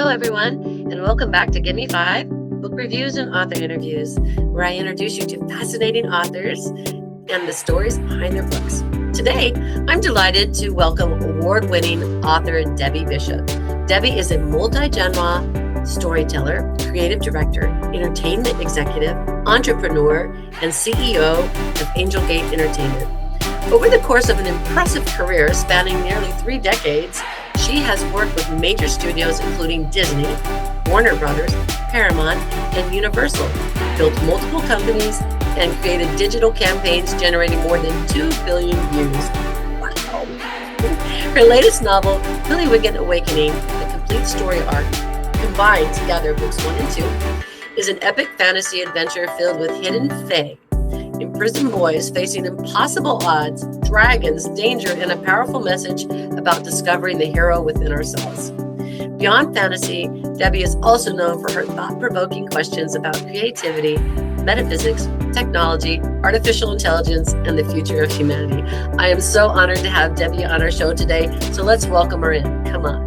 Hello, everyone, and welcome back to Gimme 5 Book Reviews and Author Interviews, where I introduce you to fascinating authors and the stories behind their books. Today, I'm delighted to welcome award-winning author Debbie Bishop. Debbie is a multi-genre storyteller, creative director, entertainment executive, entrepreneur, and CEO of Angel Gate Entertainment. Over the course of an impressive career spanning nearly 3 decades, she has worked with major studios including Disney, Warner Brothers, Paramount, and Universal, built multiple companies, and created digital campaigns generating more than 2 billion views. Wow. Her latest novel, Pillywiggin Awakening, the complete story arc, combined together books 1 and 2, is an epic fantasy adventure filled with hidden fae, imprisoned boys facing impossible odds, dragons, danger, and a powerful message about discovering the hero within ourselves. Beyond fantasy, Debbie is also known for her thought-provoking questions about creativity, metaphysics, technology, artificial intelligence, and the future of humanity. I am so honored to have Debbie on our show today, so let's welcome her in. Come on.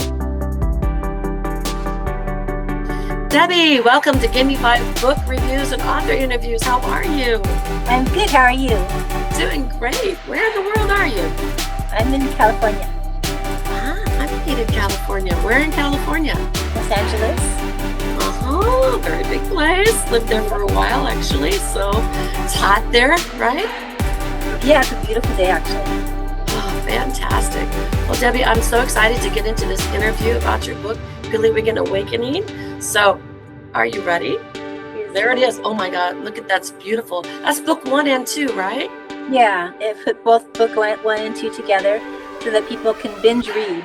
Debbie, welcome to Gimme 5 Book Reviews and Author Interviews. How are you? I'm good. How are you? Doing great. Where in the world are you? I'm in California. I'm in California. Where in California? Los Angeles. Uh-huh. Very big place. Lived there for a while, actually. So it's hot there, right? Yeah, it's a beautiful day, actually. Oh, fantastic. Well, Debbie, I'm so excited to get into this interview about your book, Pillywiggin Awakening. So, are you ready? There it is. Oh my God, look at that's beautiful. That's book 1 and 2, right? Yeah, it put both book 1 and 2 together so that people can binge read.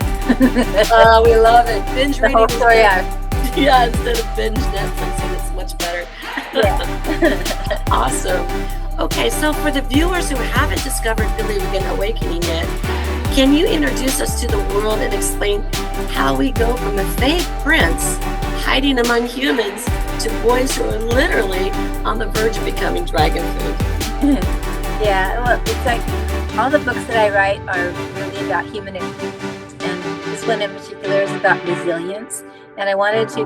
Oh, we love it. Binge the reading. Whole story. Yeah, instead of binge Netflixing, it's much better. Yeah. Awesome. Okay, so for the viewers who haven't discovered Pillywiggin Awakening yet, can you introduce us to the world and explain how we go from a fake prince hiding among humans to boys who are literally on the verge of becoming dragon food? Yeah, well, it's like all the books that I write are really about human experience, and this one in particular is about resilience. And I wanted to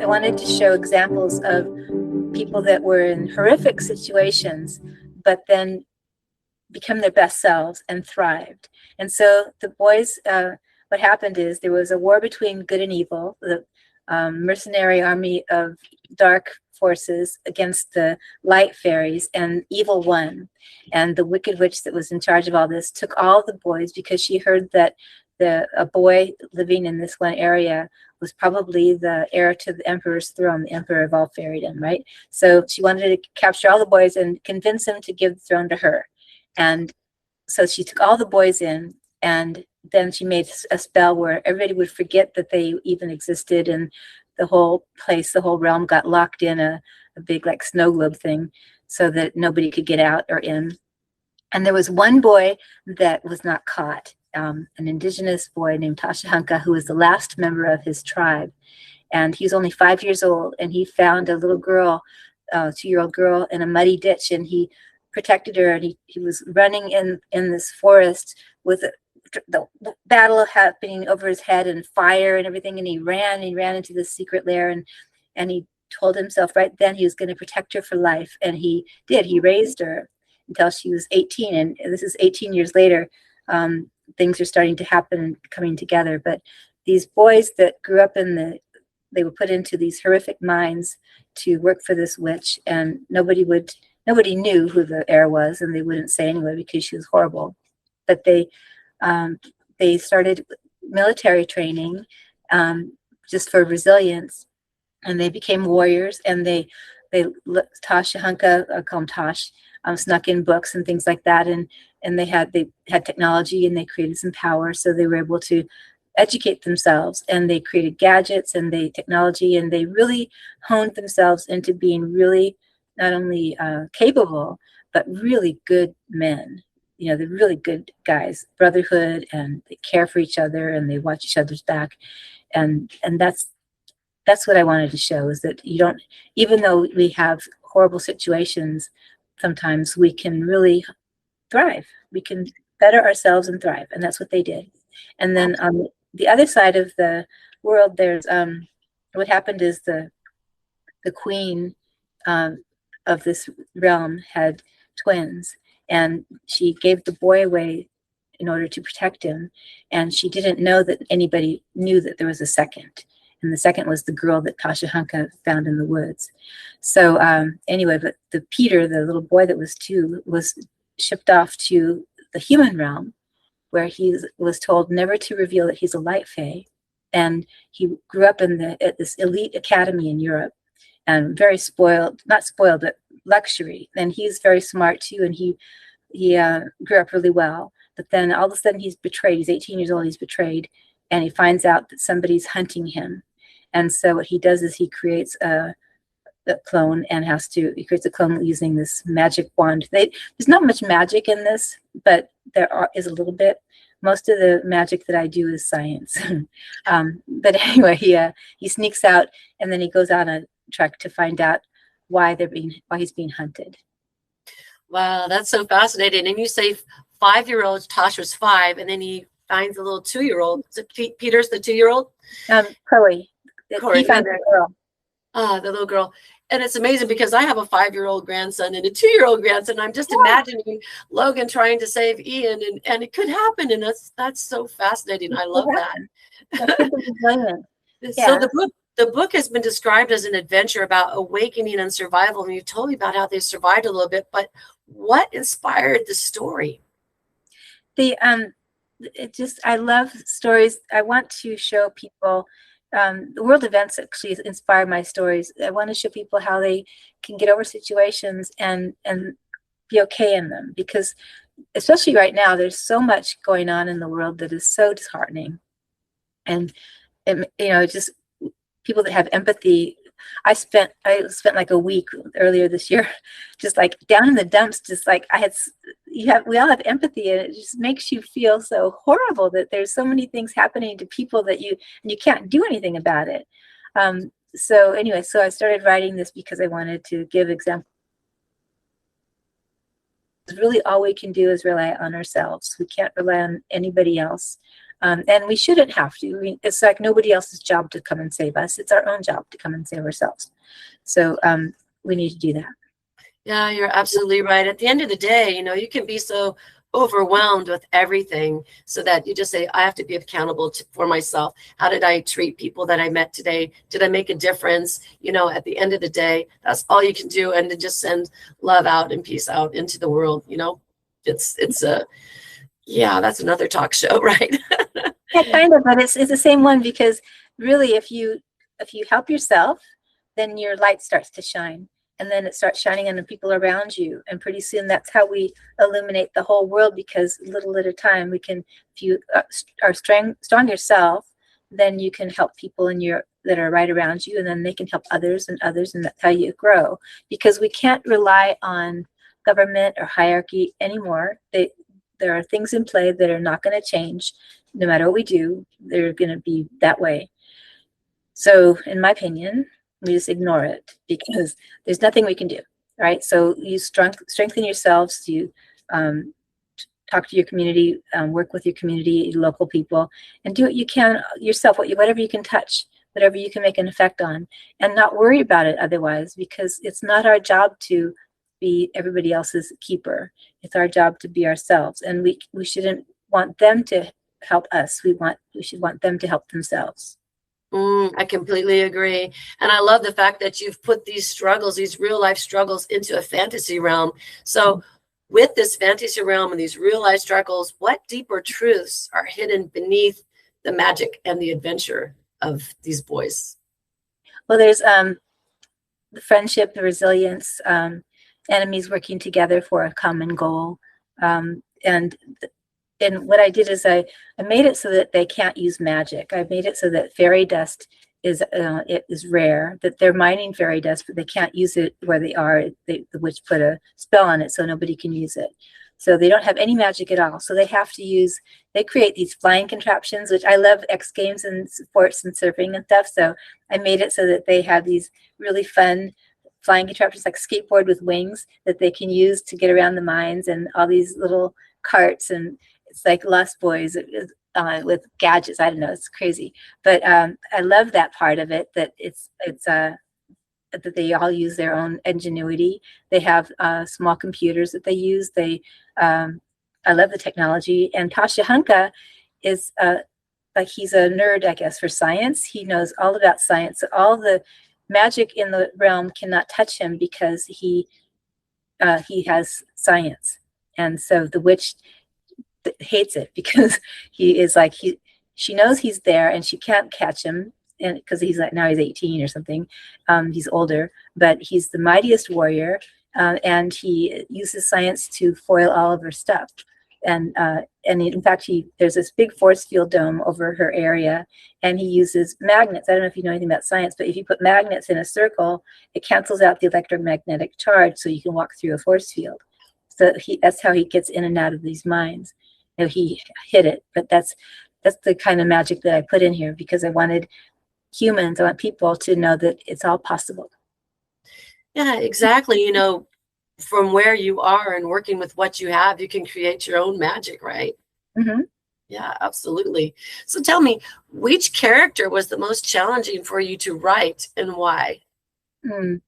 I wanted to show examples of people that were in horrific situations, but then become their best selves and thrived. And so the boys, what happened is there was a war between good and evil, the mercenary army of dark forces against the light fairies, and evil won. And the wicked witch that was in charge of all this took all the boys because she heard that a boy living in this one area was probably the heir to the emperor's throne, the emperor of all fairdom, right? So she wanted to capture all the boys and convince them to give the throne to her. And so she took all the boys in, and then she made a spell where everybody would forget that they even existed, and the whole place, the whole realm got locked in a big like snow globe thing so that nobody could get out or in. And there was one boy that was not caught, an indigenous boy named Tashahanka, who was the last member of his tribe. And he was only 5 years old, and he found a little girl, 2-year-old girl, in a muddy ditch, and he protected her, and he was running in this forest with the battle happening over his head and fire and everything, and he ran into the secret lair, and he told himself right then he was going to protect her for life, and he did. He raised her until she was 18, and this is 18 years later. Things are starting to happen and coming together, but these boys that grew up they were put into these horrific mines to work for this witch, and nobody knew who the heir was, and they wouldn't say anyway because she was horrible. But they started military training just for resilience, and they became warriors. And Tashahanka, I call him Tosh, snuck in books and things like that, and they had technology, and they created some power, so they were able to educate themselves, and they created gadgets and technology, and they really honed themselves into being really not only capable, but really good men. You know, they're really good guys, brotherhood, and they care for each other, and they watch each other's back. And that's what I wanted to show, is that you don't, even though we have horrible situations, sometimes we can really thrive. We can better ourselves and thrive. And that's what they did. And then on the other side of the world, there's what happened is the queen of this realm had twins, and she gave the boy away in order to protect him, and she didn't know that anybody knew that there was a second, and the second was the girl that Tasha found in the woods. So anyway, but the Peter, the little boy that was 2, was shipped off to the human realm, where he was told never to reveal that he's a light fae, and he grew up at this elite academy in Europe, and very spoiled, not spoiled, but luxury. And he's very smart too, and he grew up really well. But then all of a sudden he's betrayed. He's 18 years old, he's betrayed, and he finds out that somebody's hunting him. And so what he does is he creates a clone, and he creates a clone using this magic wand. There's not much magic in this, but is a little bit. Most of the magic that I do is science. But anyway, he sneaks out, and then he goes on a trek to find out why he's being hunted. Wow, that's so fascinating. And you say 5-year-old, Tasha's 5, and then he finds a little 2-year-old. So Peter's the 2-year-old? Corey. Corey. He finds the girl. The little girl. And it's amazing because I have a 5-year-old grandson and a 2-year-old grandson. I'm just imagining Logan trying to save Ian, and it could happen. And that's so fascinating. I love that. So the book has been described as an adventure about awakening and survival. And you told me about how they survived a little bit, but what inspired the story? I love stories. I want to show people the world events actually inspire my stories. I want to show people how they can get over situations and be okay in them, because especially right now, there's so much going on in the world that is so disheartening. And just people that have empathy. I spent like a week earlier this year, just like down in the dumps, just like we all have empathy, and it just makes you feel so horrible that there's so many things happening to people that you can't do anything about it. So anyway, so I started writing this because I wanted to give examples. Really, all we can do is rely on ourselves. We can't rely on anybody else. And we shouldn't have to. It's like nobody else's job to come and save us. It's our own job to come and save ourselves. So we need to do that. Yeah, you're absolutely right. At the end of the day, you can be so overwhelmed with everything, so that you just say, I have to be accountable for myself. How did I treat people that I met today? Did I make a difference? At the end of the day, that's all you can do. And to just send love out and peace out into the world. That's another talk show, right? Yeah, kind of, but it's the same one, because really, if you help yourself, then your light starts to shine, and then it starts shining on the people around you, and pretty soon that's how we illuminate the whole world. Because little at a time, if you are strong yourself, then you can help people that are right around you, and then they can help others, and that's how you grow. Because we can't rely on government or hierarchy anymore. There are things in play that are not going to change. No matter what we do, they're going to be that way. So in my opinion, we just ignore it, because there's nothing we can do, right? So you strengthen yourselves, you talk to your community, work with your community, local people, and do what you can yourself, whatever you can touch, whatever you can make an effect on, and not worry about it otherwise, because it's not our job to be everybody else's keeper. It's our job to be ourselves, and we shouldn't want them to help us. We should want them to help themselves. I completely agree. And I love the fact that you've put these struggles, these real life struggles, into a fantasy realm. So with this fantasy realm and these real life struggles, what deeper truths are hidden beneath the magic and the adventure of these boys? Well, there's the friendship, the resilience, enemies working together for a common goal. And what I did is I made it so that they can't use magic. I made it so that fairy dust is rare, that they're mining fairy dust, but they can't use it where they are. The witch put a spell on it so nobody can use it. So they don't have any magic at all. So they create these flying contraptions, which I love X Games and sports and surfing and stuff. So I made it so that they have these really fun flying contraptions, like skateboard with wings, that they can use to get around the mines, and all these little carts. And it's like Lost Boys with gadgets. I don't know, it's crazy, but I love that part of it, that it's that they all use their own ingenuity. They have small computers that they use. I love the technology. And Tasha Hunka is like, he's a nerd, I guess, for science. He knows all about science. So all the magic in the realm cannot touch him because he has science. And so the witch hates it because he is like, she knows he's there and she can't catch him, and because he's like, now he's 18 or something, he's older, but he's the mightiest warrior, and he uses science to foil all of her stuff. And in fact, there's this big force field dome over her area, and he uses magnets. I don't know if you know anything about science, but if you put magnets in a circle, it cancels out the electromagnetic charge, so you can walk through a force field. So that's how he gets in and out of these mines. You know, he hid it, but that's the kind of magic that I put in here, because I want people to know that it's all possible. Yeah, exactly. You know, from where you are and working with what you have, you can create your own magic, right? Mm-hmm. Yeah, absolutely. So tell me, which character was the most challenging for you to write and why? I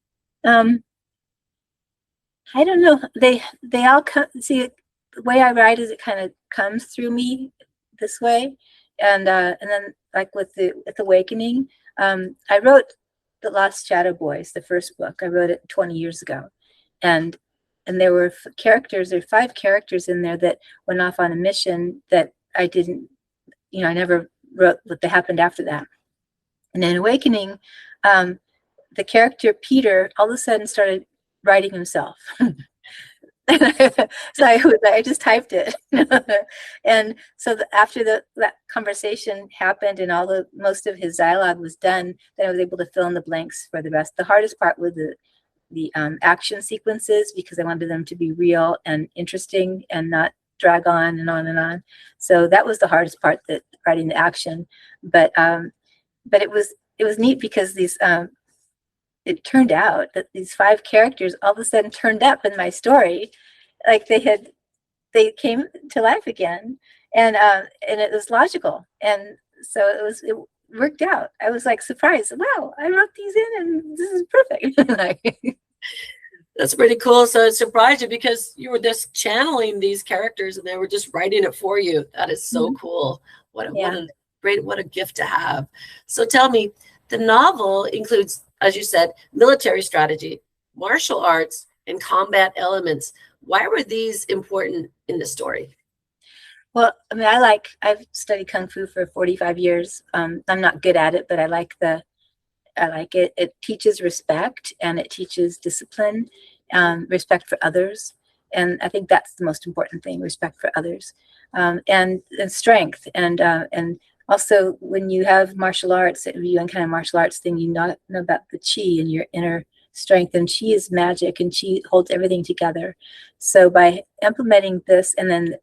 don't know. They all come. See, the way I write is it kind of comes through me this way, and then like with the Awakening, I wrote The Lost Shadow Boys, the first book. I wrote it 20 years ago, and there were characters. There were 5 characters in there that went off on a mission that I didn't. You know, I never wrote what happened after that. And in Awakening, the character Peter all of a sudden started writing himself. So I just typed it. And so after that conversation happened and most of his dialogue was done, then I was able to fill in the blanks for the rest. The hardest part was the action sequences, because I wanted them to be real and interesting and not drag on and on and on. So that was the hardest part, that writing the action. But it was neat, because it turned out that these 5 characters all of a sudden turned up in my story, like they came to life again, and it was logical, and so it worked out. I was like surprised. Wow, I wrote these in, and this is perfect. That's pretty cool. So it surprised you because you were just channeling these characters and they were just writing it for you. That is so cool. What a gift to have. So tell me, the novel includes, as you said, military strategy, martial arts, and combat elements. Why were these important in the story? Well, I mean, I've studied Kung Fu for 45 years. I'm not good at it, but I like it. It teaches respect, and it teaches discipline, respect for others. And I think that's the most important thing, respect for others, and strength. And also, when you have martial arts, if you kind of martial arts thing, you know about the chi and your inner strength, and chi is magic, and chi holds everything together. So by implementing this, and then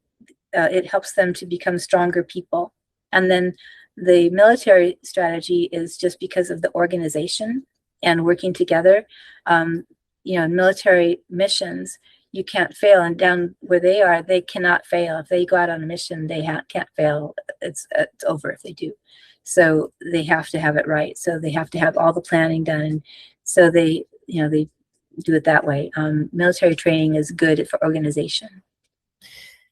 it helps them to become stronger people. And then the military strategy is just because of the organization and working together. Military missions, you can't fail, and down where they are, they cannot fail. If they go out on a mission, they can't fail. It's over if they do. So they have to have it right. So they have to have all the planning done. So they do it that way. Military training is good for organization.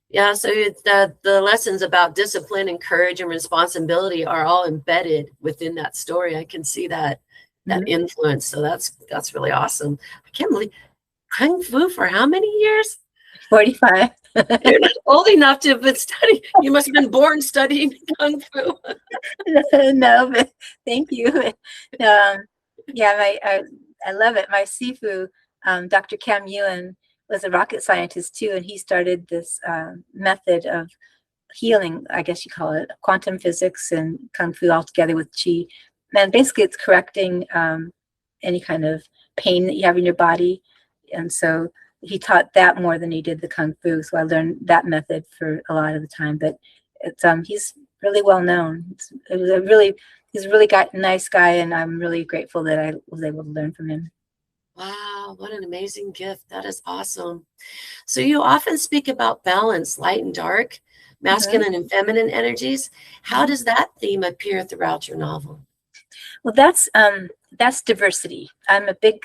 Yeah, so the lessons about discipline and courage and responsibility are all embedded within that story. I can see that influence. So that's really awesome. I can't believe Kung Fu for how many years? 45. You're not old enough to have been studying. You must have been born studying Kung Fu. No, but thank you. I love it. My Sifu, Dr. Cam Yuen, was a rocket scientist too, and he started this method of healing, I guess you call it, quantum physics and Kung Fu all together with Qi. And basically it's correcting any kind of pain that you have in your body. And so he taught that more than he did the Kung Fu. So I learned that method for a lot of the time. But it's he's really well known. He's a really nice guy, and I'm really grateful that I was able to learn from him. Wow, what an amazing gift. That is awesome. So you often speak about balance, light and dark, Mhm, masculine and feminine energies. How mhm. does that theme appear throughout your novel? Well, that's diversity. I'm a big,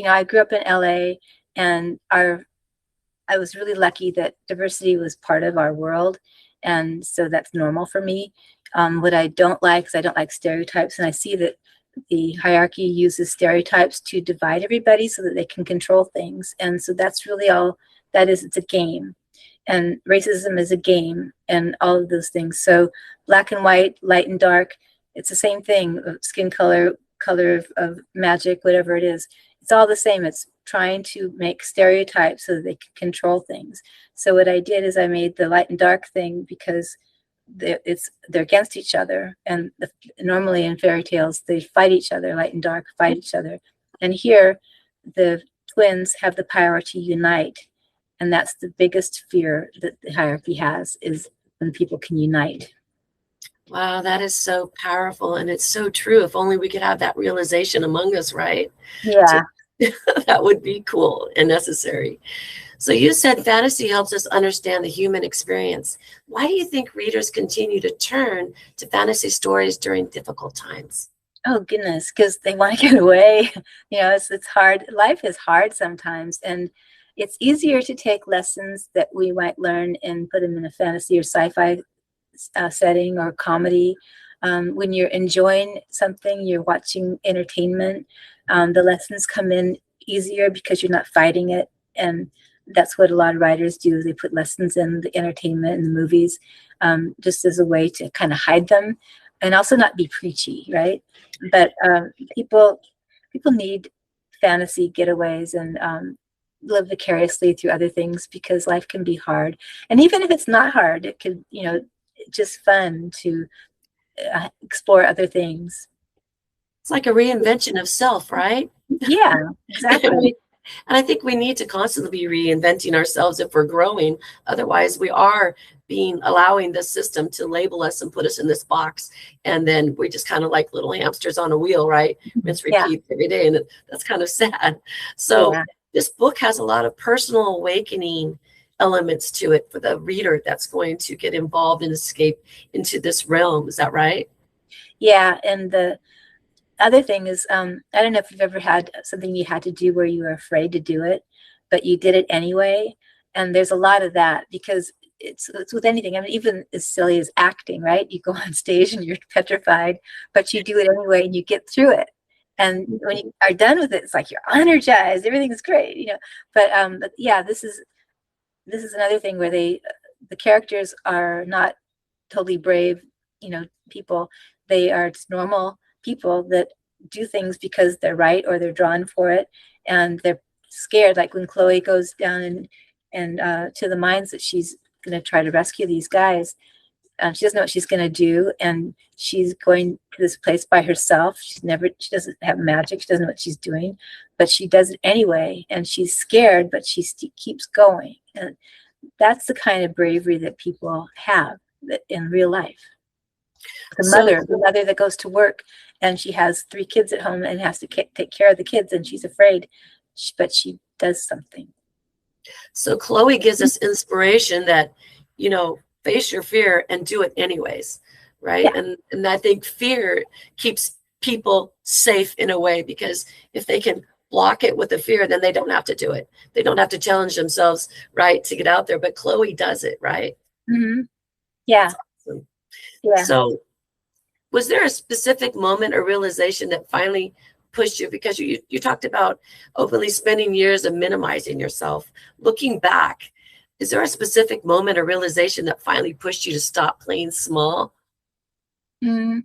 I grew up in LA, and I was really lucky that diversity was part of our world, and so that's normal for me. What I don't like is I don't like stereotypes, and I see that the hierarchy uses stereotypes to divide everybody so that they can control things, and so that's really all that is. It's a game, and racism is a game, and all of those things. So black and white, light and dark, it's the same thing. Skin color, color of magic, whatever it is, it's all the same. It's trying to make stereotypes so that they can control things. So what I did is I made the light and dark thing because they're against each other, and normally in fairy tales they fight each other. Light and dark fight each other, and here the twins have the power to unite, and that's the biggest fear that the hierarchy has, is when people can unite. Wow, that is so powerful. And it's so true. If only we could have that realization among us, right? To, Yeah. that would be cool and necessary. So you said fantasy helps us understand the human experience. Why do you think readers continue to turn to fantasy stories during difficult times? Oh goodness, because they want to get away. It's hard. Life is hard sometimes, and it's easier to take lessons that we might learn and put them in a fantasy or sci-fi setting or comedy. When you're enjoying something, you're watching entertainment, the lessons come in easier because you're not fighting it. And that's what a lot of writers do. They put lessons in the entertainment and the movies, just as a way to kind of hide them and also not be preachy, right? But people need fantasy getaways and live vicariously through other things, because life can be hard. And even if it's not hard, it could, just fun to explore other things. It's like a reinvention of self, right? Yeah, And, exactly. we, and I think we need to constantly be reinventing ourselves if we're growing. Otherwise, we are allowing the system to label us and put us in this box. And then we just kind of like little hamsters on a wheel, right? Rinse, Yeah, repeat every day. And that's kind of sad. So yeah, this book has a lot of personal awakening elements to it for the reader that's going to get involved and escape into this realm. Is that right? yeah. And the other thing is, I don't know if you've ever had something you had to do where you were afraid to do it, but you did it anyway. And there's a lot of that, because it's with anything. I mean, even as silly as acting, right? You go on stage and you're petrified, but you do it anyway and you get through it. And when you are done with it, it's like you're energized. Everything's great. But yeah, this is another thing where the characters are not totally brave, people. They are just normal people that do things because they're right or they're drawn for it, and they're scared. Like when Chloe goes down and to the mines that she's going to try to rescue these guys. She doesn't know what she's going to do, and she's going to this place by herself. She doesn't have magic. She doesn't know what she's doing, but she does it anyway, and she's scared, but she keeps going. And that's the kind of bravery that people have in real life. So The mother that goes to work, and she has 3 kids at home and has to take care of the kids, and she's afraid, but she does something. So Chloe gives us inspiration that, face your fear and do it anyways, right? Yeah. And I think fear keeps people safe in a way, because if they can block it with the fear, then they don't have to do it. They don't have to challenge themselves, right, to get out there. But Chloe does it, right? Mm-hmm. Yeah. That's awesome. Yeah. So was there a specific moment or realization that finally pushed you? Because you talked about openly spending years of minimizing yourself. Looking back, is there a specific moment or realization that finally pushed you to stop playing small? Mm.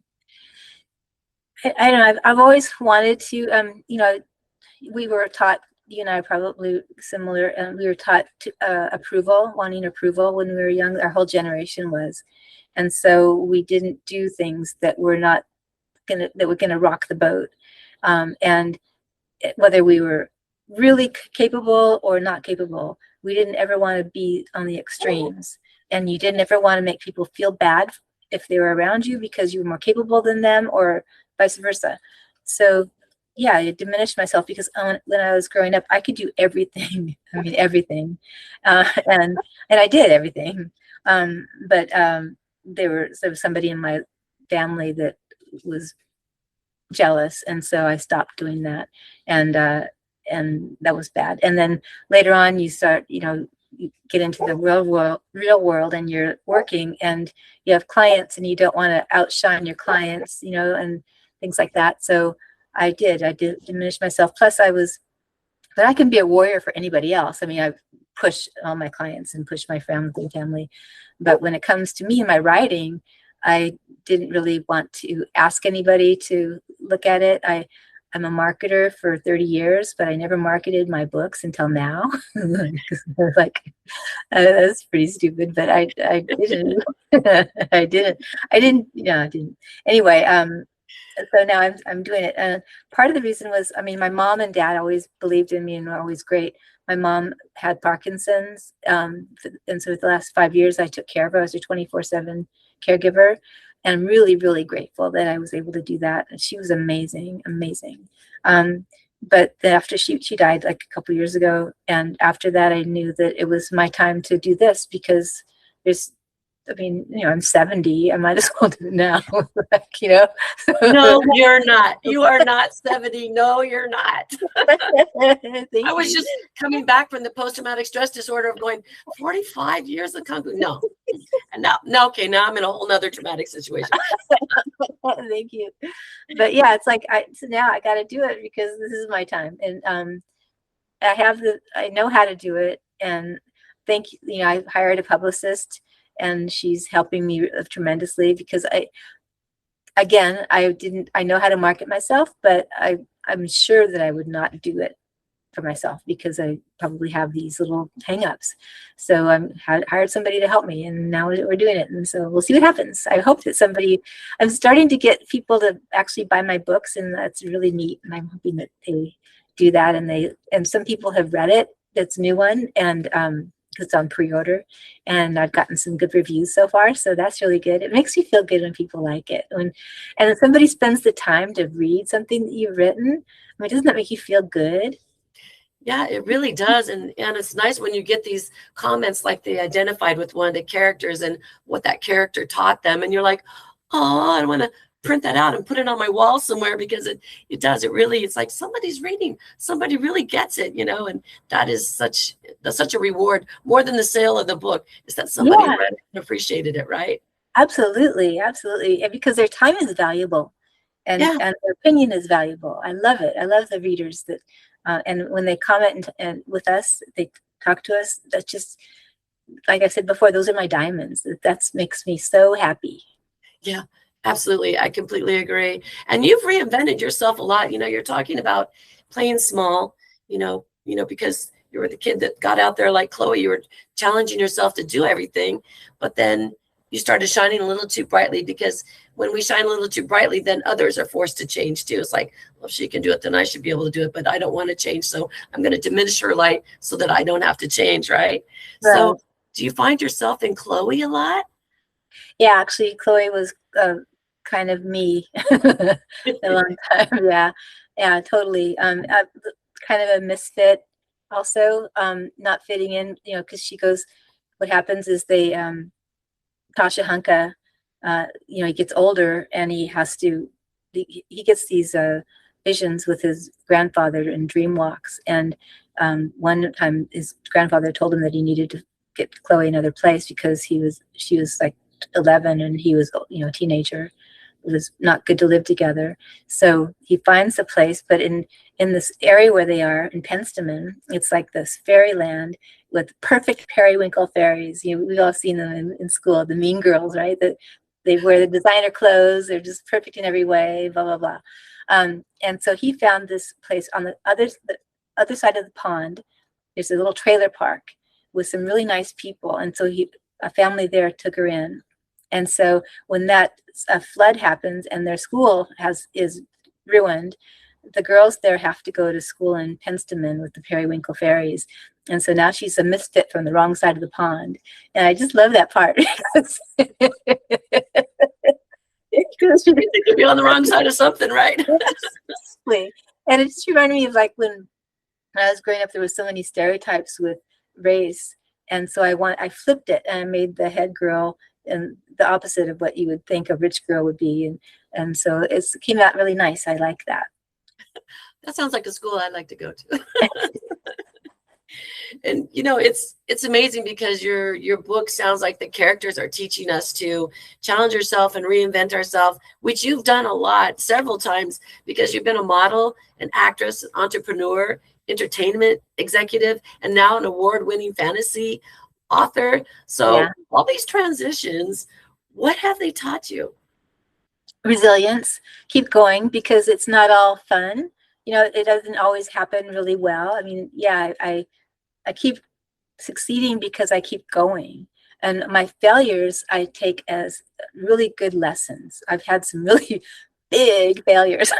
I don't know. I've always wanted to. We were taught. You and I are probably similar, and we were taught to, wanting approval when we were young. Our whole generation was, and so we didn't do things that were gonna rock the boat. And whether we were really capable or not capable, we didn't ever want to be on the extremes. And you didn't ever want to make people feel bad if they were around you because you were more capable than them, or vice versa. So yeah, it diminished myself because when I was growing up, I could do everything. I mean, everything, and I did everything. But there was somebody in my family that was jealous, and so I stopped doing that, and that was bad. And then later on, you start, you get into the real world, and you're working, and you have clients, and you don't want to outshine your clients, and things like that. So I did diminish myself. Plus, but I can be a warrior for anybody else. I mean, I push all my clients and push my family. But when it comes to me and my writing, I didn't really want to ask anybody to look at it. I'm a marketer for 30 years, but I never marketed my books until now. Like, that's pretty stupid, but I didn't. I didn't. I didn't. Anyway, so now I'm doing it. And part of the reason was, I mean, my mom and dad always believed in me and were always great. My mom had Parkinson's, and so for the last 5 years, I took care of her. I was her 24/7 caregiver, and I'm really, really grateful that I was able to do that. And she was amazing, amazing. But then after she died like a couple years ago, and after that, I knew that it was my time to do this because I'm 70. I might as well do it now. No, you're not. You are not 70. No, you're not. I was just coming back from the post-traumatic stress disorder of going 45 years of Kung Fu. No. And now, okay, now I'm in a whole nother traumatic situation. Thank you. But yeah, it's like, so now I got to do it because this is my time. And I know how to do it. And I hired a publicist, and she's helping me tremendously because I know how to market myself, but I'm sure that I would not do it for myself because I probably have these little hangups. So hired somebody to help me, and now we're doing it. And so we'll see what happens. I hope that I'm starting to get people to actually buy my books, and that's really neat. And I'm hoping that they do that. And some people have read it. It's a new one. And, it's on pre-order, and I've gotten some good reviews so far, so that's really good. It makes me feel good when people like it, and if somebody spends the time to read something that you've written. I mean, doesn't that make you feel good? Yeah, it really does. And it's nice when you get these comments like they identified with one of the characters and what that character taught them, and you're like, oh, I want to print that out and put it on my wall somewhere, because it does. It's like somebody's reading, somebody really gets it, and that's such a reward, more than the sale of the book, is that somebody read it and appreciated it, right? Absolutely. And because their time is valuable, and their opinion is valuable. I love it. I love the readers that and when they comment and with us, they talk to us. That's just, like I said before, those are my diamonds. That makes me so happy. Yeah. Absolutely. I completely agree. And you've reinvented yourself a lot. You're talking about playing small, because you were the kid that got out there like Chloe. You were challenging yourself to do everything, but then you started shining a little too brightly, because when we shine a little too brightly, then others are forced to change too. It's like, well, if she can do it, then I should be able to do it, but I don't want to change. So I'm going to diminish her light so that I don't have to change. Right. So do you find yourself in Chloe a lot? Yeah, actually, Chloe was kind of me a long time. Yeah, totally. Kind of a misfit also, not fitting in, because she goes, what happens is Tasha Hunka, he gets older, and he gets these visions with his grandfather in dream walks. And one time his grandfather told him that he needed to get Chloe another place because she was like 11 and he was, a teenager. It was not good to live together. So he finds a place, but in this area where they are in Penstemon, it's like this fairyland with perfect periwinkle fairies. We've all seen them in school, the mean girls, right? That they wear the designer clothes. They're just perfect in every way, blah, blah, blah. And so he found this place on the other side of the pond. There's a little trailer park with some really nice people. And so a family there took her in. And so when that flood happens and their school is ruined, the girls there have to go to school in Penstemon with the periwinkle fairies. And so now she's a misfit from the wrong side of the pond. And I just love that part. Because you could be on the wrong side of something, right? And it just reminded me of like when I was growing up, there was so many stereotypes with race. And so I flipped it and I made the head girl and the opposite of what you would think a rich girl would be. And so it came out really nice. I like that. That sounds like a school I'd like to go to. And you know, it's amazing because your book sounds like the characters are teaching us to challenge ourselves and reinvent ourselves, which you've done a lot, several times, because you've been a model, an actress, an entrepreneur, entertainment executive, and now an award-winning fantasy author. So Yeah. all these transitions, what have they taught you? Resilience. Keep going, because it's not all fun. You know, it doesn't always happen really well. I mean, yeah, I keep succeeding because I keep going. And my failures I take as really good lessons. I've had some really big failures.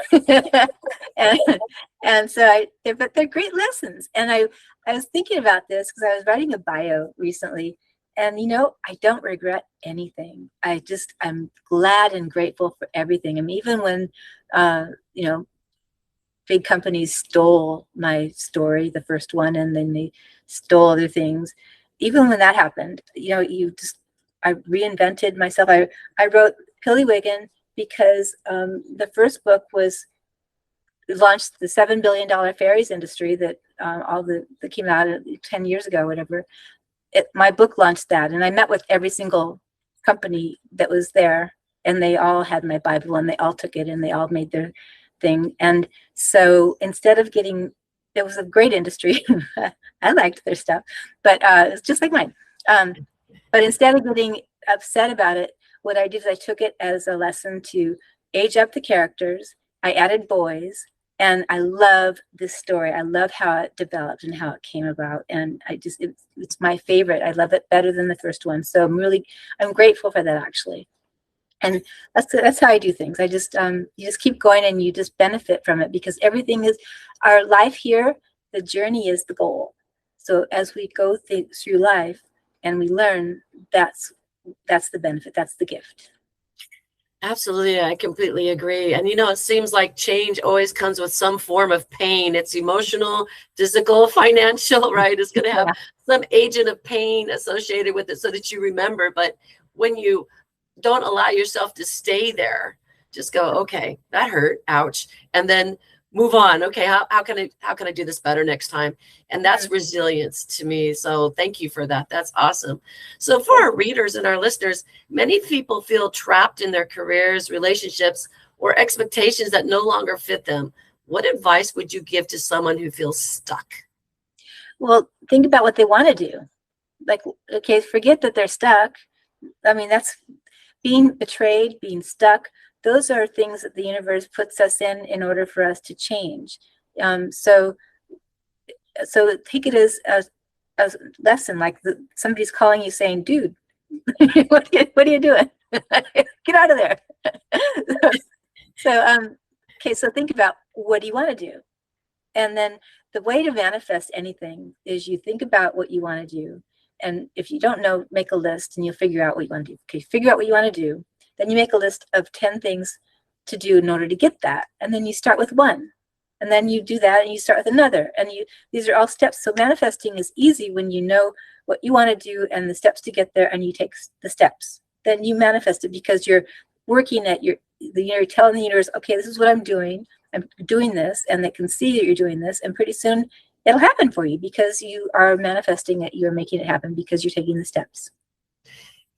and so but they're great lessons. And I was thinking about this because I was writing a bio recently. And, you know, I don't regret anything. I'm glad and grateful for everything. I mean, even when, you know, big companies stole my story, the first one, and then they stole other things. Even when that happened, you know, I reinvented myself. I wrote Pillywiggin because the first book launched the $7 billion fairies industry that that came out 10 years ago, whatever. My book launched that, and I met with every single company that was there, and they all had my Bible, and they all took it, and they all made their thing. And so instead of it was a great industry. I liked their stuff, but it's just like mine. But instead of getting upset about it, what I did is I took it as a lesson to age up the characters. I added boys, and I love this story. I love how it developed and how it came about. And it's my favorite. I love it better than the first one. So I'm grateful for that, actually. And that's how I do things. You just keep going, and you just benefit from it, because everything is our life here. The journey is the goal. So as we go through life and we learn, that's the benefit. That's the gift. Absolutely. I completely agree. And, you know, it seems like change always comes with some form of pain. It's emotional, physical, financial, right? It's going to have some agent of pain associated with it so that you remember. But when you don't allow yourself to stay there, just go, okay, that hurt, ouch, and then move on. Okay, how can I do this better next time? And that's resilience to me. So thank you for that. That's awesome. So for our readers and our listeners, many people feel trapped in their careers, relationships, or expectations that no longer fit them. What advice would you give to someone who feels stuck? Well, think about what they want to do. Like, okay, forget that they're stuck. I mean, that's being betrayed, being stuck. Those are things that the universe puts us in order for us to change. So take it as a lesson. Like somebody's calling you saying, "Dude, what are you doing? Get out of there." Okay. So think about, what do you want to do? And then the way to manifest anything is you think about what you want to do. And if you don't know, make a list, and you'll figure out what you want to do. Okay, figure out what you want to do. Then you make a list of 10 things to do in order to get that. And then you start with one. And then you do that, and you start with another. And these are all steps. So manifesting is easy when you know what you want to do and the steps to get there, and you take the steps. Then you manifest it, because you're working at you're telling the universe, okay, this is what I'm doing. I'm doing this, and they can see that you're doing this. And pretty soon it'll happen for you, because you are manifesting it. You're making it happen because you're taking the steps.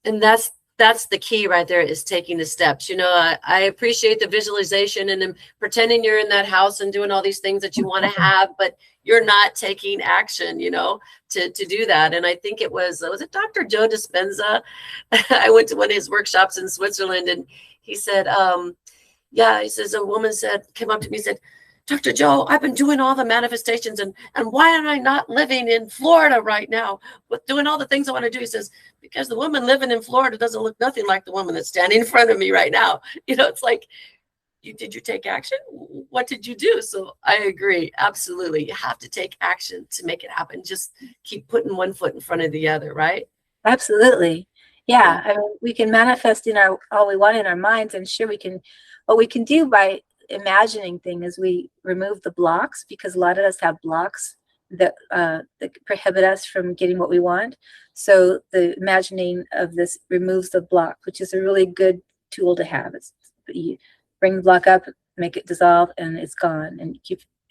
And that's the key right there, is taking the steps. You know, I appreciate the visualization and pretending you're in that house and doing all these things that you want to have, but you're not taking action, you know, to do that. And I think was it Dr. Joe Dispenza? I went to one of his workshops in Switzerland, and he said, he says, a woman came up to me and said, "Dr. Joe, I've been doing all the manifestations, and why am I not living in Florida right now with doing all the things I want to do?" He says, "Because the woman living in Florida doesn't look nothing like the woman that's standing in front of me right now." You know, it's like, did you take action? What did you do? So I agree. Absolutely. You have to take action to make it happen. Just keep putting one foot in front of the other, right? Absolutely. Yeah. I mean, we can manifest all we want in our minds, and sure, what we can do by imagining thing is we remove the blocks, because a lot of us have blocks that prohibit us from getting what we want. So the imagining of this removes the block, which is a really good tool to have. You bring the block up, make it dissolve, and it's gone. And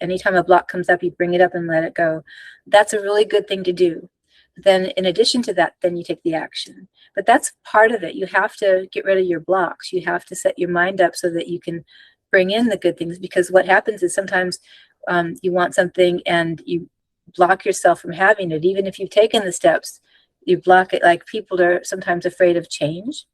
anytime a block comes up, you bring it up and let it go. That's a really good thing to do. Then in addition to that, then you take the action. But that's part of it. You have to get rid of your blocks. You have to set your mind up so that you can bring in the good things, because what happens is sometimes you want something and you block yourself from having it. Even if you've taken the steps, you block it. Like, people are sometimes afraid of change.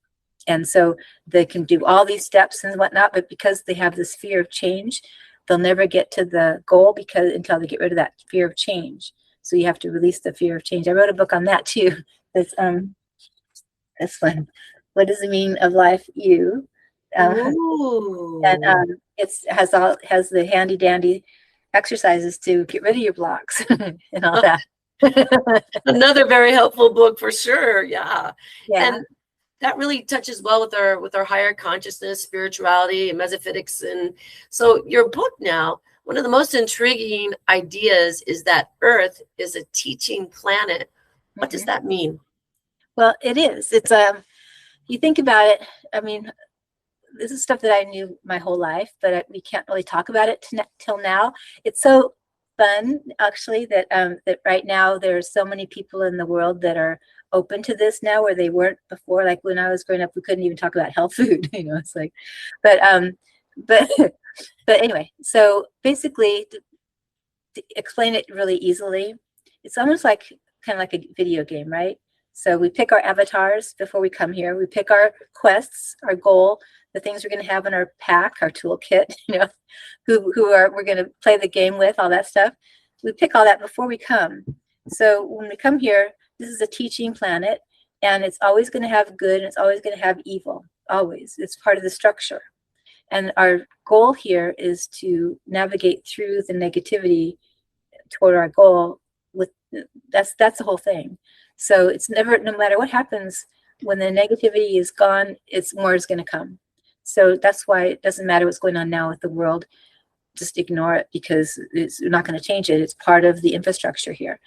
And so they can do all these steps and whatnot, but because they have this fear of change, they'll never get to the goal until they get rid of that fear of change. So you have to release the fear of change. I wrote a book on that too. It's this one. What does it mean of life? You. And it has the handy dandy exercises to get rid of your blocks and all that. Another very helpful book for sure. Yeah. Yeah. And that really touches well with our higher consciousness, spirituality, and metaphysics. And so your book now, one of the most intriguing ideas is that Earth is a teaching planet. What does that mean? Well, it is. It's you think about it. I mean, this is stuff that I knew my whole life, but we can't really talk about it till now. It's so fun, actually, that that right now there's so many people in the world that are open to this now, where they weren't before. Like when I was growing up, we couldn't even talk about health food. It's like, but anyway. So basically, to explain it really easily, it's almost like kind of like a video game, right? So we pick our avatars before we come here. We pick our quests, our goal, the things we're going to have in our pack, our toolkit, who we're going to play the game with, all that stuff. We pick all that before we come. So when we come here, this is a teaching planet, and it's always going to have good and it's always going to have evil. Always. It's part of the structure. And our goal here is to navigate through the negativity toward our goal. That's the whole thing. So it's never, no matter what happens, when the negativity is gone, more is going to come. So that's why it doesn't matter what's going on now with the world. Just ignore it, because it's not going to change it. It's part of the infrastructure here.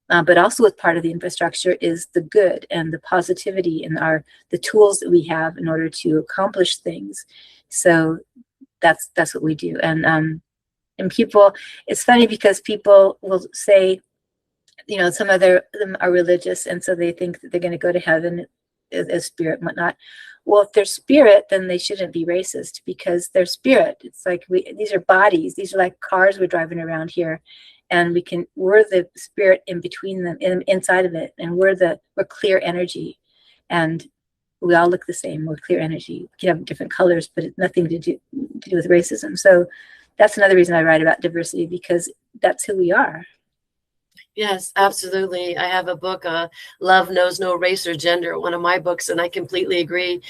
But also with part of the infrastructure is the good and the positivity and the tools that we have in order to accomplish things. So that's what we do. And people, it's funny because people will say, some of them are religious, and so they think that they're going to go to heaven as spirit and whatnot. Well, if they're spirit, then they shouldn't be racist, because they're spirit. It's like these are bodies. These are like cars we're driving around here, and we're the spirit in between them, inside of it, and we're clear energy, and we all look the same. We're clear energy. We can have different colors, but it's nothing to do with racism. So that's another reason I write about diversity, because that's who we are. Yes, absolutely. I have a book, Love Knows No Race or Gender, one of my books, and I completely agree.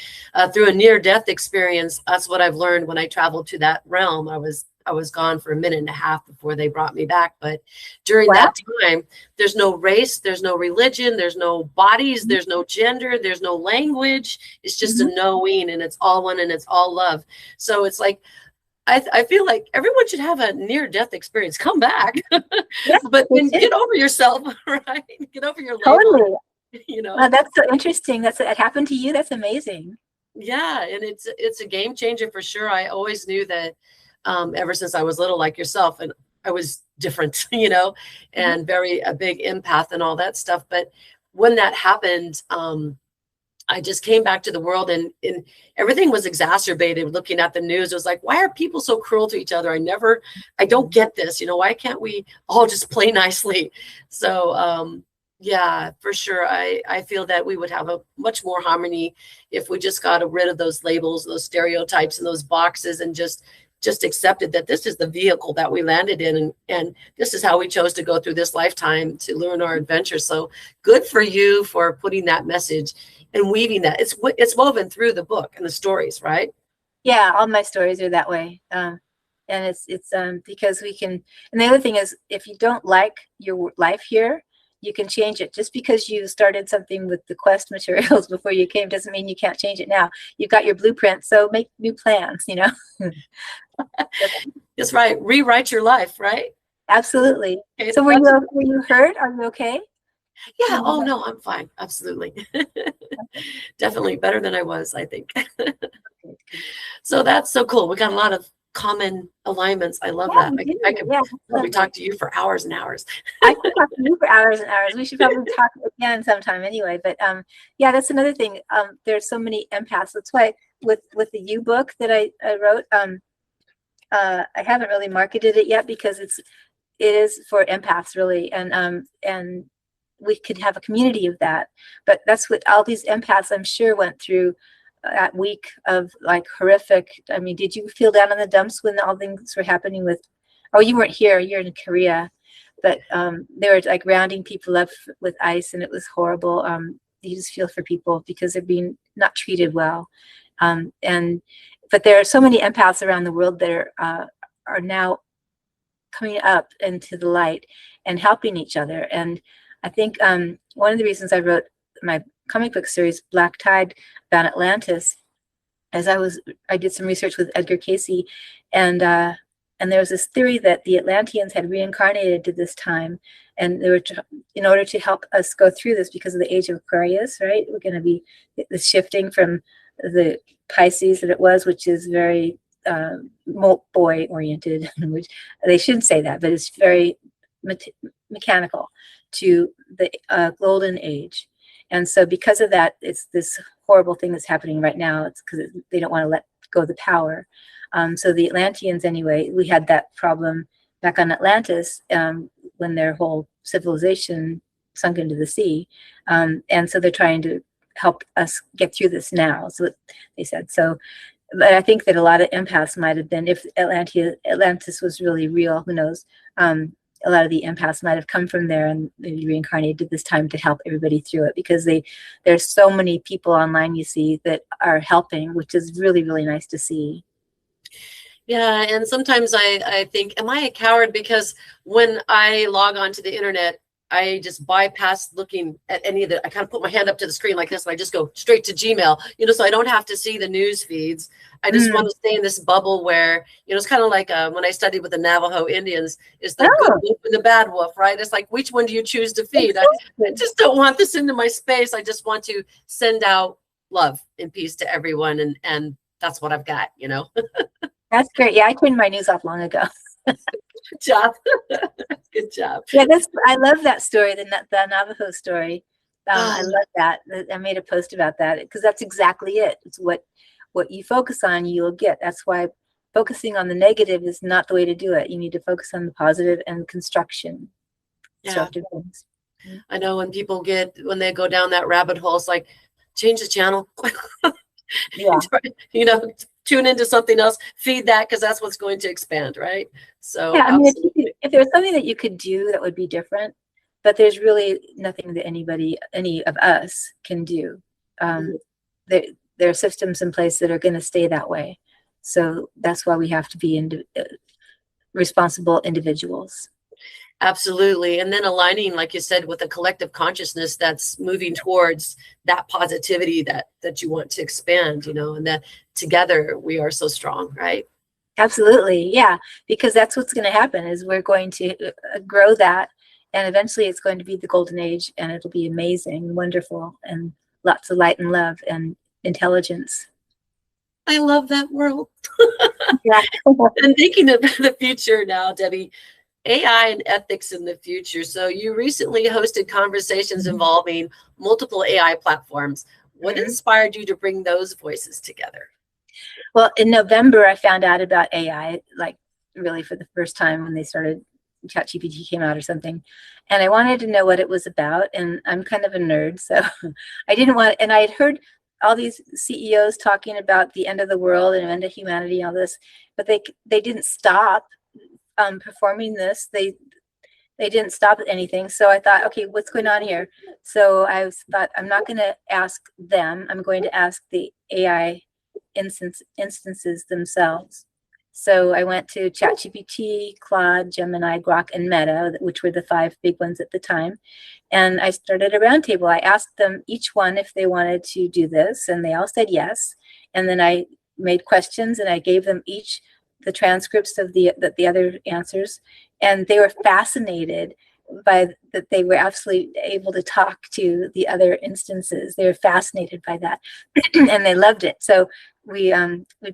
Through a near-death experience, that's what I've learned when I traveled to that realm. I was gone for a minute and a half before they brought me back. But during that time, there's no race, there's no religion, there's no bodies, there's no gender, there's no language. It's just a knowing, and it's all one, and it's all love. So it's like, I feel like everyone should have a near-death experience. Come back, but then get over yourself, right? Get over your label. Totally. That's so interesting. That happened to you. That's amazing. Yeah, and it's a game changer for sure. I always knew that ever since I was little, like yourself, and I was different, and a big empath and all that stuff. But when that happened, I just came back to the world, and everything was exacerbated. Looking at the news, it was like, why are people so cruel to each other? I don't get this. Why can't we all just play nicely? So, yeah, for sure. I feel that we would have a much more harmony if we just got rid of those labels, those stereotypes, and those boxes, and just accepted that this is the vehicle that we landed in, and this is how we chose to go through this lifetime to learn our adventure. So good for you for putting that message and weaving that. It's woven through the book and the stories, right? Yeah, all my stories are that way. And it's because we can. And the other thing is, if you don't like your life here, you can change it. Just because you started something with the quest materials before you came doesn't mean you can't change it now. You've got your blueprint, so make new plans, you know? That's right. Rewrite your life, right? Absolutely. Okay, So were you hurt? Are you okay? yeah. Oh no, I'm fine. Absolutely. Definitely better than I was, I think. So that's so cool. We got a lot of common alignments. I love that. I could probably talk to you for hours and hours. I could talk to you for hours and hours. We should probably talk again sometime anyway. But yeah, that's another thing. There's so many empaths. That's why with the U book that I wrote, I haven't really marketed it yet because it is for empaths really, and we could have a community of that. But that's what all these empaths, I'm sure, went through that week of like horrific. I mean, did you feel down in the dumps when all things were happening with? Oh, you weren't here. You're in Korea, but they were like rounding people up with ice, and it was horrible. You just feel for people because they're being not treated well, but there are so many empaths around the world that are now coming up into the light and helping each other. And I think one of the reasons I wrote my comic book series Black Tide about Atlantis, as I did some research with Edgar Casey, and there was this theory that the Atlanteans had reincarnated to this time, and they were in order to help us go through this because of the age of Aquarius, right? We're going to be the shifting from the Pisces that it was, which is very boy oriented, which they shouldn't say that, but it's very mechanical, to the golden age. And so because of that, it's this horrible thing that's happening right now. It's because they don't want to let go of the power. So the Atlanteans, anyway, we had that problem back on Atlantis when their whole civilization sunk into the sea. And so they're trying to help us get through this now. So they said. So, but I think that a lot of empaths might have been, if Atlantis was really real, who knows? A lot of the empaths might have come from there and maybe reincarnated at this time to help everybody through it, because there's so many people online you see that are helping, which is really, really nice to see. Yeah, and sometimes I think, am I a coward? Because when I log on to the internet, I just bypass looking at any of the, I kind of put my hand up to the screen like this, and I just go straight to Gmail, so I don't have to see the news feeds. I just want to stay in this bubble where, it's kind of like when I studied with the Navajo Indians, is the good wolf and the bad wolf, right? It's like, which one do you choose to feed? I just don't want this into my space. I just want to send out love and peace to everyone. And that's what I've got, That's great. Yeah, I turned my news off long ago. Good job. Good job. Yeah, I love that story, the Navajo story. I love that. I made a post about that because that's exactly it. It's what you focus on, you'll get. That's why focusing on the negative is not the way to do it. You need to focus on the positive and construction. Yeah. I know when they go down that rabbit hole, it's like, change the channel. Yeah. Tune into something else, feed that, because that's what's going to expand, right? So yeah, I mean, if there was something that you could do that would be different, but there's really nothing that any of us can do. There are systems in place that are going to stay that way. So that's why we have to be responsible individuals. Absolutely. And then aligning, like you said, with a collective consciousness that's moving towards that positivity that you want to expand, and that together we are so strong, right? Absolutely. Yeah. Because that's what's going to happen is we're going to grow that, and eventually it's going to be the golden age, and it'll be amazing, wonderful, and lots of light and love and intelligence. I love that world. Yeah. And thinking of the future now, Debbie, AI and ethics in the future. So you recently hosted conversations involving multiple AI platforms. What inspired you to bring those voices together? Well, in November, I found out about AI, like really for the first time when they started, ChatGPT came out or something. And I wanted to know what it was about. And I'm kind of a nerd, so I didn't want, and I had heard all these CEOs talking about the end of the world and end of humanity and all this, but they didn't stop performing this. They didn't stop at anything. So I thought, okay, what's going on here? So I thought, I'm not going to ask them. I'm going to ask the AI instances themselves. So I went to ChatGPT, Claude, Gemini, Grok, and Meta, which were the 5 big ones at the time. And I started a roundtable. I asked them each one if they wanted to do this, and they all said yes. And then I made questions, and I gave them each the transcripts of the other answers, and they were fascinated by that. They were absolutely able to talk to the other instances. They were fascinated by that, and they loved it. So we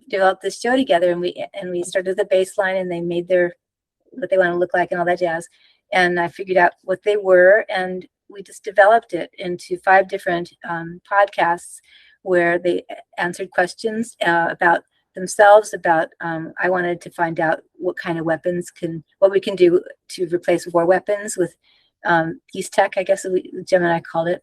developed this show together, and we started the baseline, and they made what they want to look like and all that jazz. And I figured out what they were, and we just developed it into 5 different podcasts where they answered questions about themselves. About I wanted to find out what kind of what we can do to replace war weapons with peace tech, I guess Gemini called it,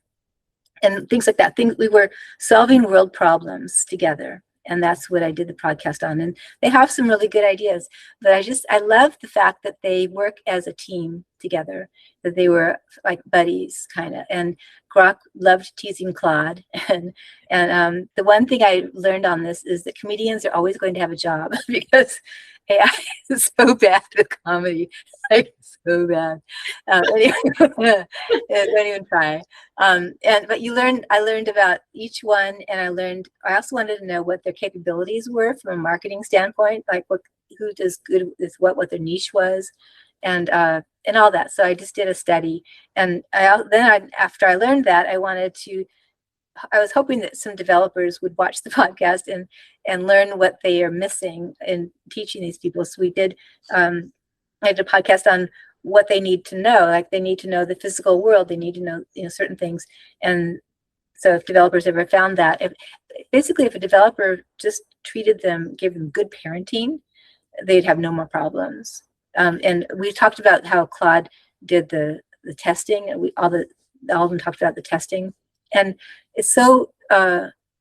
and things like that. We were solving world problems together. And that's what I did the podcast on. And they have some really good ideas. But I love the fact that they work as a team together, that they were like buddies, kind of. And Grok loved teasing Claude. And the one thing I learned on this is that comedians are always going to have a job because AI is so bad at comedy. Like, so bad. Anyway, don't even try. But I learned about each one, and I also wanted to know what their capabilities were from a marketing standpoint, like who does good with what their niche was, and all that. So I just did a study, and after I learned that, I was hoping that some developers would watch the podcast and learn what they are missing in teaching these people. So I did a podcast on what they need to know. Like, they need to know the physical world. They need to know, certain things. And so if developers ever found that, if a developer just gave them good parenting, they'd have no more problems. And we talked about how Claude did the testing, and all of them talked about the testing. And it's so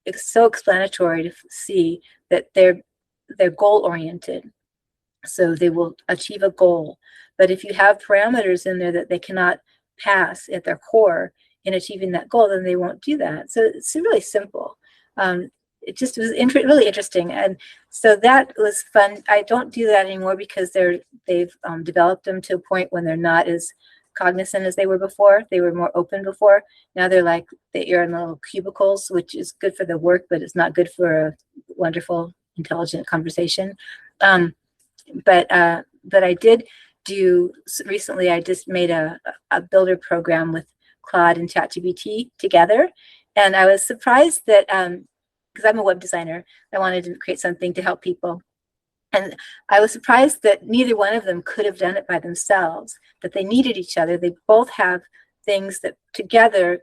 explanatory to see that they're goal oriented. So they will achieve a goal. But if you have parameters in there that they cannot pass at their core in achieving that goal, then they won't do that. So it's really simple. It just was really interesting. And so that was fun. I don't do that anymore because they've developed them to a point when they're not as cognizant as they were before. They were more open before. Now you're in little cubicles, which is good for the work, but it's not good for a wonderful, intelligent conversation. But I did do recently. I just made a builder program with Claude and ChatGPT together, and I was surprised that because I'm a web designer, I wanted to create something to help people, and I was surprised that neither one of them could have done it by themselves. That they needed each other. They both have things that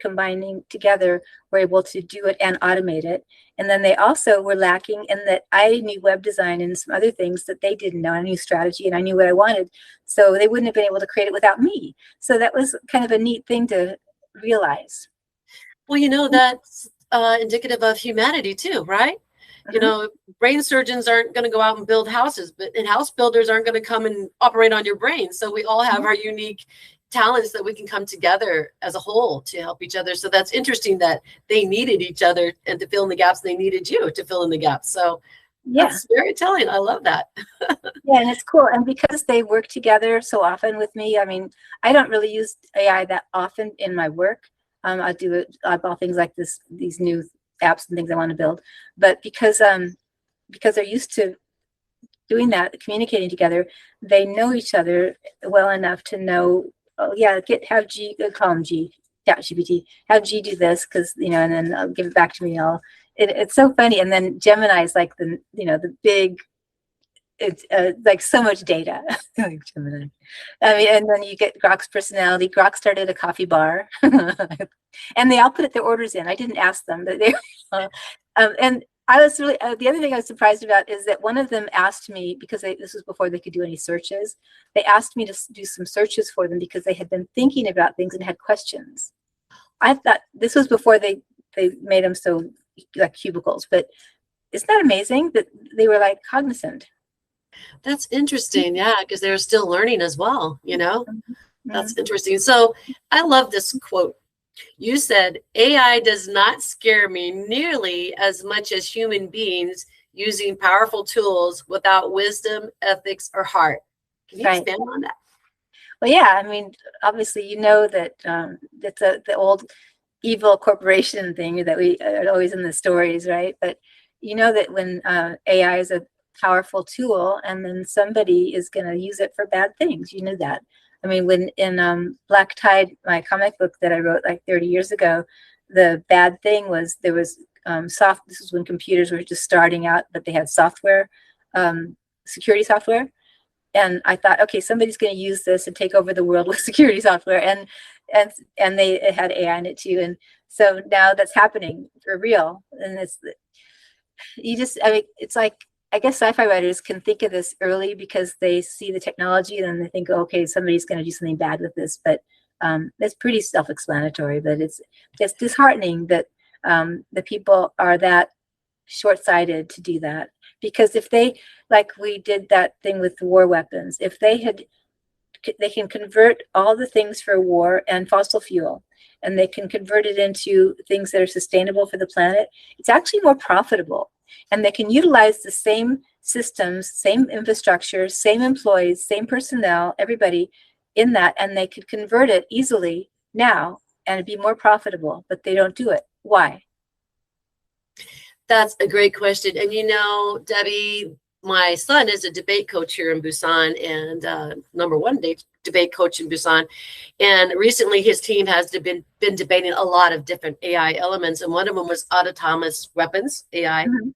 combining together, were able to do it and automate it. And then they also were lacking in that I knew web design and some other things that they didn't know. I knew strategy and I knew what I wanted. So they wouldn't have been able to create it without me. So that was kind of a neat thing to realize. Well, that's indicative of humanity too, right? Mm-hmm. Brain surgeons aren't going to go out and build houses, and house builders aren't going to come and operate on your brain. So we all have our unique talents that we can come together as a whole to help each other. So that's interesting that they needed each other, and to fill in the gaps, they needed you to fill in the gaps. So that's very telling. I love that. Yeah, and it's cool. And because they work together so often with me, I mean, I don't really use AI that often in my work. I do it about things like these new apps and things I want to build. But because they're used to doing that, communicating together, they know each other well enough to know, call him G, ChatGPT, have G do this, because, and then I'll give it back to me. It's so funny. And then Gemini is like the big, it's like so much data. Like Gemini. I mean, and then you get Grok's personality. Grok started a coffee bar, and they all put their orders in. I didn't ask them, but they. And I was really the other thing I was surprised about is that one of them asked me, because this was before they could do any searches. They asked me to do some searches for them because they had been thinking about things and had questions. I thought this was before they made them so like cubicles, but isn't that amazing that they were like cognizant? That's interesting. Yeah, because they're still learning as well, Mm-hmm. That's interesting. So I love this quote. You said, AI does not scare me nearly as much as human beings using powerful tools without wisdom, ethics, or heart. Can you expand on that? Well, yeah, I mean, obviously, you know that it's the old evil corporation thing that we are always in the stories, right? But you know that when AI is a powerful tool, and then somebody is going to use it for bad things. You knew that. I mean, when in Black Tide, my comic book that I wrote like 30 years ago, the bad thing was there was this was when computers were just starting out, but they had software, security software. And I thought, okay, somebody's going to use this and take over the world with security software, and it had AI in it too. And so now that's happening for real. And I mean, it's like, I guess sci-fi writers can think of this early because they see the technology and then they think, okay, somebody's going to do something bad with this. But it's pretty self-explanatory. But it's disheartening that the people are that short-sighted to do that. Because if they, like we did that thing with war weapons, if they can convert all the things for war and fossil fuel, and they can convert it into things that are sustainable for the planet, it's actually more profitable. And they can utilize the same systems, same infrastructure, same employees, same personnel, everybody in that, and they could convert it easily now and it'd be more profitable, but they don't do it. Why? That's a great question. And you know, Debbie, my son is a debate coach here in Busan, and #1 debate coach in Busan. And recently his team has been debating a lot of different AI elements. And one of them was autonomous weapons, AI. Mm-hmm.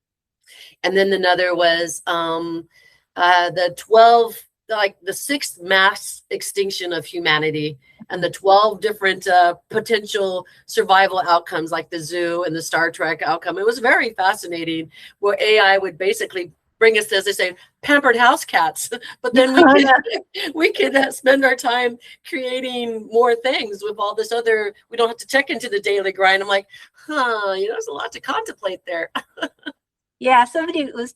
And then another was the 12, like the 6th mass extinction of humanity, and the 12 different potential survival outcomes, like the zoo and the Star Trek outcome. It was very fascinating, where AI would basically bring us to, as they say, pampered house cats. But then we could spend our time creating more things with all this other, we don't have to check into the daily grind. I'm like, there's a lot to contemplate there. Yeah, somebody was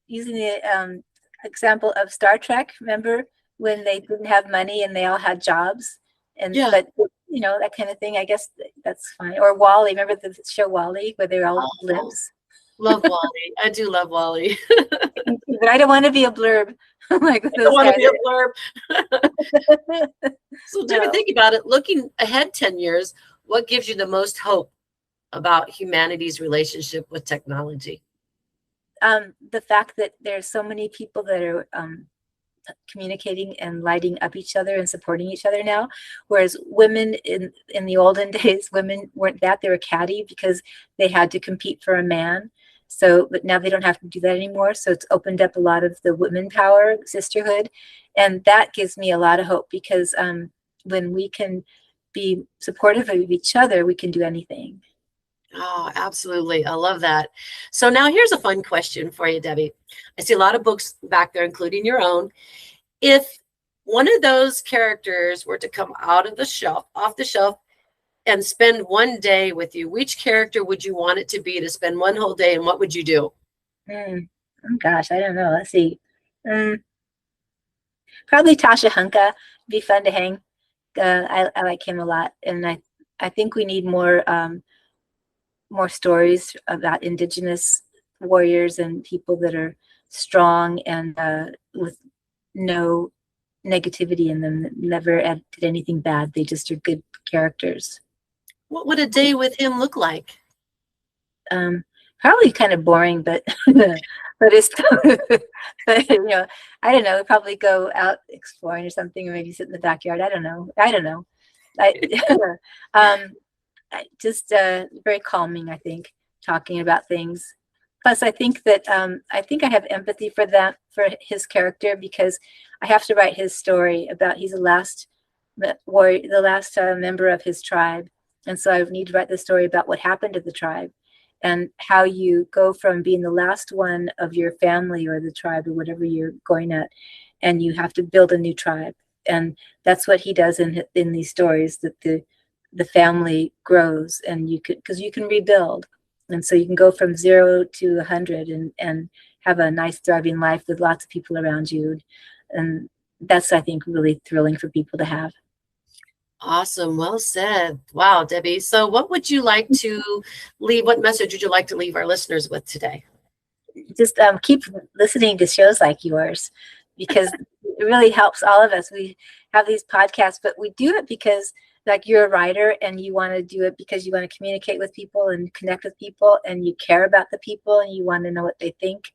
using the example of Star Trek. Remember when they didn't have money and they all had jobs, but that kind of thing. I guess that's fine. Or Wall-E. Remember the show Wall-E, where they're all blimps? Love Wall-E. I do love Wall-E. But I don't want to be a blurb. Like I don't want to be a blurb. So Debbie, think about it. Looking ahead 10 years, what gives you the most hope about humanity's relationship with technology? The fact that there's so many people that are communicating and lighting up each other and supporting each other now, whereas women in the olden days, women weren't that. They were catty because they had to compete for a man. So, but now they don't have to do that anymore. So it's opened up a lot of the women power, sisterhood, and that gives me a lot of hope, because when we can be supportive of each other, we can do anything. Oh, absolutely. I love that. So now here's a fun question for you, Debbie. I see a lot of books back there, including your own. If one of those characters were to come off the shelf, and spend one day with you, which character would you want it to be to spend one whole day, and what would you do? Oh gosh, I don't know. Let's see. Probably Tasha Hunka. Be fun to hang. I like him a lot, and I think we need more stories about Indigenous warriors and people that are strong and with no negativity in them, that never did anything bad. They just are good characters. What would a day with him look like? Probably kind of boring, but it's but I don't know. Probably go out exploring or something, or maybe sit in the backyard. I don't know. Just very calming, I think, talking about things. Plus, I think that I have empathy for his character, because I have to write his story about, he's the last warrior, the last member of his tribe, and so I need to write the story about what happened to the tribe and how you go from being the last one of your family or the tribe or whatever you're going at, and you have to build a new tribe. And that's what he does in these stories, that the family grows, and because you can rebuild. And so you can go from 0 to 100 and have a nice thriving life with lots of people around you. And that's, I think, really thrilling for people to have. Awesome. Well said. Wow, Debbie. So what would you like to leave? What message would you like to leave our listeners with today? just keep listening to shows like yours, because it really helps all of us. We have these podcasts, but we do it because like you're a writer and you want to do it because you want to communicate with people and connect with people, and you care about the people and you want to know what they think.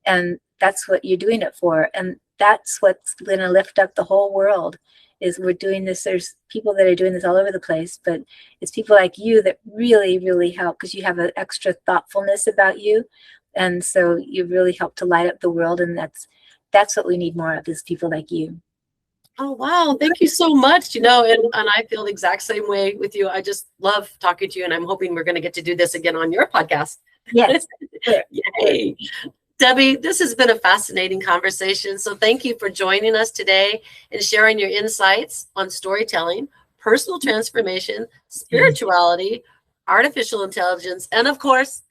And that's what you're doing it for. And that's what's going to lift up the whole world, is we're doing this. There's people that are doing this all over the place, but it's people like you that really, really help, because you have an extra thoughtfulness about you. And so you really help to light up the world. And that's what we need more of, is people like you. Oh, wow. Thank you so much. You know, and I feel the exact same way with you. I just love talking to you, and I'm hoping we're going to get to do this again on your podcast. Yes. Yay. Debbie, this has been a fascinating conversation. So thank you for joining us today and sharing your insights on storytelling, personal transformation, spirituality, artificial intelligence, and of course,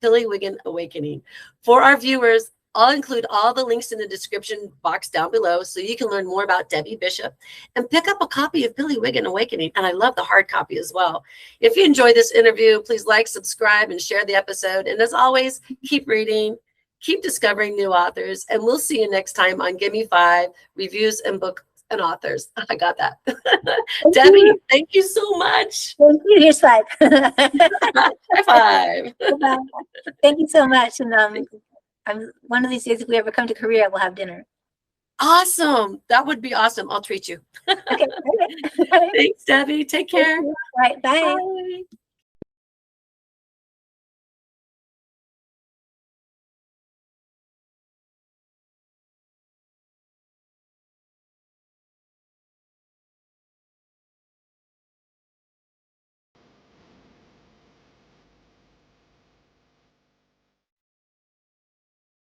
Pillywiggin Awakening. For our viewers, I'll include all the links in the description box down below so you can learn more about Debbie Bishop and pick up a copy of Pillywiggin Awakening. And I love the hard copy as well. If you enjoyed this interview, please like, subscribe, and share the episode. And as always, keep reading, keep discovering new authors, and we'll see you next time on Gimme 5 Reviews and Books and Authors. I got that. Debbie, thank you so much. Thank you. Here's 5. High five. Bye. Thank you so much. And I'm one of these days, if we ever come to Korea, we'll have dinner. Awesome. That would be awesome. I'll treat you. Okay. Thanks, Debbie. Take care. All right. Bye. Bye.